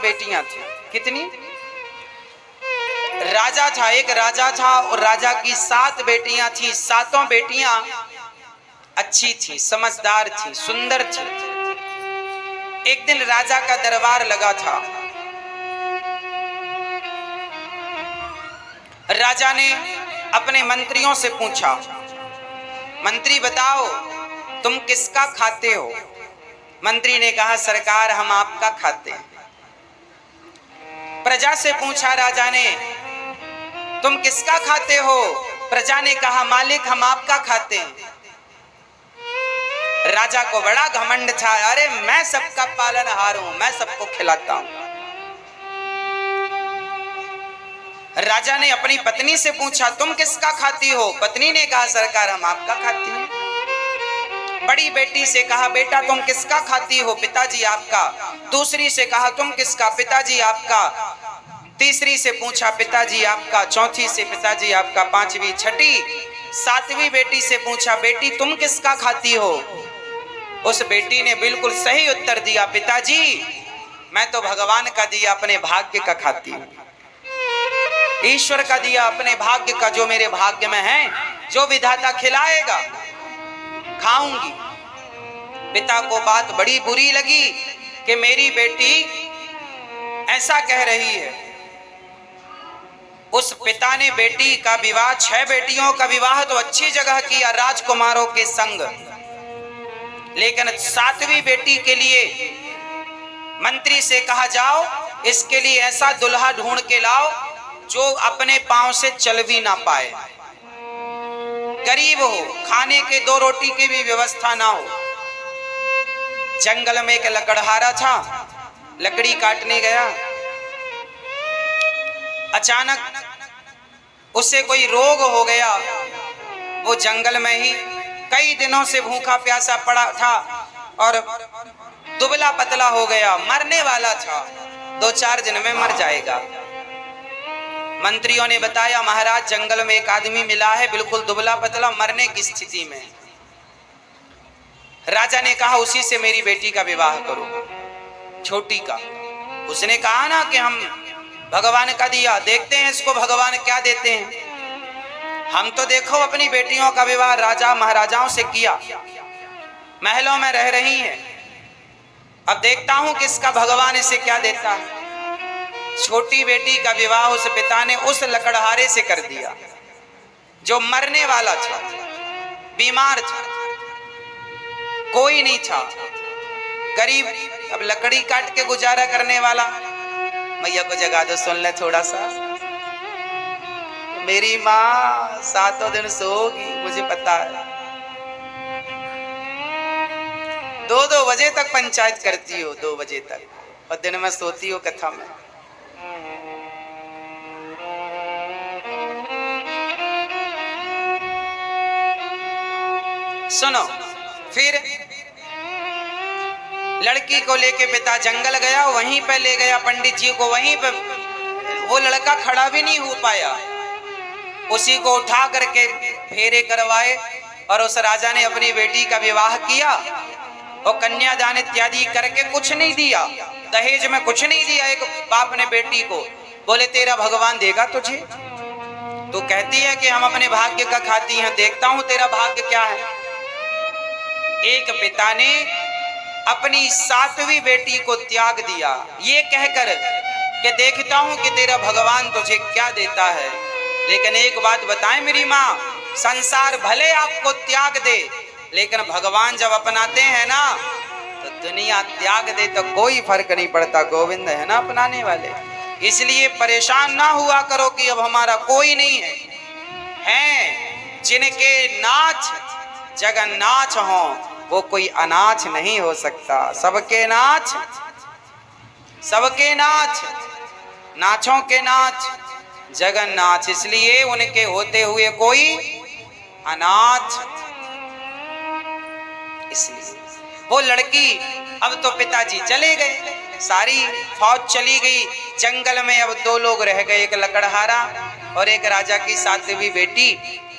बेटियां थी। कितनी? राजा था, एक राजा था और राजा की 7 बेटियां थी। 7 बेटियां अच्छी थी, समझदार थी, सुंदर थी। एक दिन राजा का दरबार लगा था। राजा ने अपने मंत्रियों से पूछा, मंत्री बताओ तुम किसका खाते हो? मंत्री ने कहा, सरकार हम आपका खाते हैं। प्रजा से पूछा राजा ने, तुम किसका खाते हो? प्रजा ने कहा, मालिक हम आपका खाते हैं। राजा को बड़ा घमंड था, अरे मैं सबका पालनहार हूं, मैं सबको खिलाता हूं। राजा ने अपनी पत्नी से पूछा, तुम किसका खाती हो? पत्नी ने कहा, सरकार हम आपका खाती हैं। बड़ी बेटी से कहा, बेटा तुम किसका खाती हो? पिताजी आपका। दूसरी से कहा, तुम किसका? पिताजी आपका। तीसरी से पूछा, पिताजी आपका। चौथी से, पिताजी आपका। पांचवी, छठी, 7वीं बेटी से पूछा, बेटी तुम किसका खाती हो? उस बेटी ने बिल्कुल सही उत्तर दिया, पिताजी मैं तो भगवान का दिया अपने भाग्य का खाती हूँ, ईश्वर का दिया अपने भाग्य का, जो मेरे भाग्य में है, जो विधाता खिलाएगा खाऊंगी। पिता को बात बड़ी बुरी लगी कि मेरी बेटी ऐसा कह रही है। उस पिता ने बेटी का विवाह, 6 बेटियों का विवाह तो अच्छी जगह किया राजकुमारों के संग, लेकिन 7वीं बेटी के लिए मंत्री से कहा, जाओ इसके लिए ऐसा दुल्हा ढूंढ के लाओ जो अपने पांव से चल भी ना पाए, गरीब हो, खाने के 2 रोटी की भी व्यवस्था ना हो। जंगल में एक लकड़हारा था, लकड़ी काटने गया। अचानक उसे कोई रोग हो गया। वो जंगल में ही कई दिनों से भूखा प्यासा पड़ा था और दुबला पतला हो गया, मरने वाला था, 2-4 दिन में मर जाएगा। मंत्रियों ने बताया, महाराज जंगल में एक आदमी मिला है, बिल्कुल दुबला पतला, मरने की स्थिति में। राजा ने कहा, उसी से मेरी बेटी का विवाह करो, छोटी का। उसने कहा ना कि हम भगवान का दिया, देखते हैं इसको भगवान क्या देते हैं। हम तो देखो अपनी बेटियों का विवाह राजा महाराजाओं से किया, महलों में रह रही हैं, अब देखता हूं कि इसका भगवान इसे क्या देता है। छोटी बेटी का विवाह उस पिता ने उस लकड़हारे से कर दिया जो मरने वाला था, बीमार था, कोई नहीं था, गरीब, अब लकड़ी काट के गुजारा करने वाला। मैया को जगा दो, सुन ले थोड़ा सा। मेरी माँ 7 दिन सोगी, मुझे पता है। 2-2 बजे तक पंचायत करती हो, 2 बजे तक, और दिन में सोती हो कथा में। सुनो, फिर लड़की को लेके पिता जंगल गया, वहीं पे ले गया पंडित जी को, वहीं पे वो लड़का खड़ा भी नहीं हो पाया, उसी को उठा करके फेरे करवाए और उस राजा ने अपनी बेटी का विवाह किया और कन्यादान इत्यादि करके कुछ नहीं दिया, दहेज में कुछ नहीं दिया। एक बाप ने बेटी को बोले, तेरा भगवान देगा तुझे। तो कहती है कि हम अपने भाग्य का खाती हैं, देखता हूं तेरा भाग्य क्या है। एक पिता ने अपनी 7वीं बेटी को त्याग दिया, ये कहकर कि देखता हूं कि तेरा भगवान तुझे क्या देता है। लेकिन एक बात बताएं मेरी माँ, संसार भले आपको त्याग दे, लेकिन भगवान जब अपनाते हैं ना, तो दुनिया त्याग दे तो कोई फर्क नहीं पड़ता, गोविंद है ना अपनाने वाले। इसलिए परेशान ना हुआ करो कि अब हमारा कोई नहीं है। हैं जिनके नाच जगन्नाथ हो, वो कोई अनाथ नहीं हो सकता। सबके नाच, सबके नाच, नाचों के नाच जगन्नाथ, इसलिए उनके होते हुए कोई अनाथ। इसलिए वो लड़की, अब तो पिताजी चले गए, सारी फौज चली गई, जंगल में अब 2 लोग रह गए, एक लकड़हारा और एक राजा की 7वीं बेटी।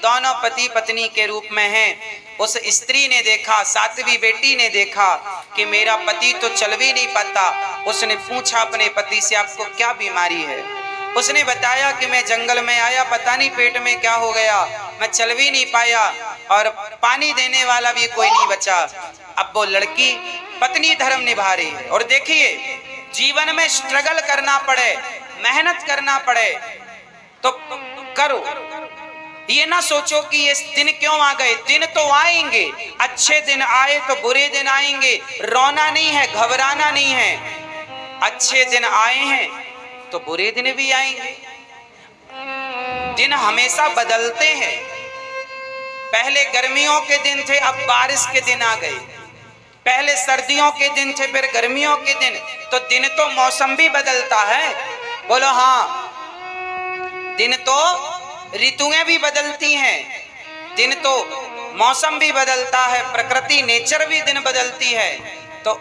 दोनों पति पत्नी के रूप में हैं। उस स्त्री ने देखा, सातवीं बेटी ने देखा कि मेरा पति तो चल भी नहीं पाता। उसने पूछा अपने पति से, आपको क्या बीमारी है? उसने बताया कि मैं जंगल में आया, पता नहीं पेट में क्या हो गया, मैं चल भी नहीं पाया और पानी देने वाला भी कोई नहीं बचा। अब वो लड़की पत्नी धर्म निभा रही है। और देखिए, जीवन में स्ट्रगल करना पड़े, मेहनत करना पड़े तो करो। ये ना सोचो कि ये दिन क्यों आ गए, दिन तो आएंगे, अच्छे दिन आए तो बुरे दिन आएंगे। रोना नहीं है, घबराना नहीं है। अच्छे दिन आए हैं तो बुरे दिन भी आएंगे। दिन हमेशा बदलते हैं। पहले गर्मियों के दिन थे, अब बारिश के दिन आ गए। पहले सर्दियों के दिन थे, फिर गर्मियों के दिन। तो दिन तो मौसम भी बदलता है। बोलो हाँ, दिन तो ऋतुएं भी बदलती हैं, दिन तो मौसम भी बदलता है, प्रकृति नेचर भी दिन बदलती है। तो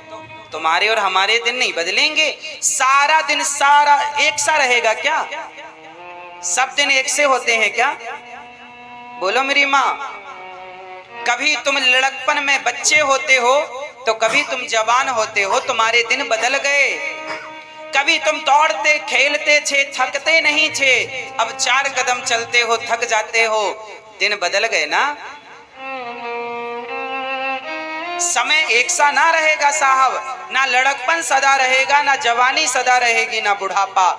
तुम्हारे और हमारे दिन नहीं बदलेंगे। सारा दिन सारा एक सा रहेगा क्या? सब दिन एक से होते हैं क्या? बोलो मेरी माँ। कभी तुम लड़कपन में बच्चे होते हो तो कभी तुम जवान होते हो, तुम्हारे दिन बदल गए। कभी तुम दौड़ते खेलते थे, थकते नहीं थे, अब 4 कदम चलते हो थक जाते हो। दिन बदल गए ना। समय एक सा ना रहेगा साहब, ना लड़कपन सदा रहेगा, ना जवानी सदा रहेगी, ना बुढ़ापा।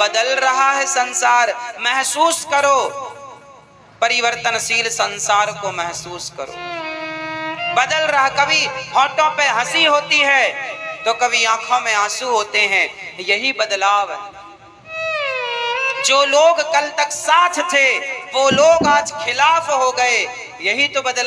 बदल रहा है संसार, महसूस करो। परिवर्तनशील संसार को महसूस करो। बदल रहा, कभी होठों पे हंसी होती है तो कभी आंखों में आंसू होते हैं। यही बदलाव है। जो लोग कल तक साथ थे वो लोग आज खिलाफ हो गए। यही तो बदलाव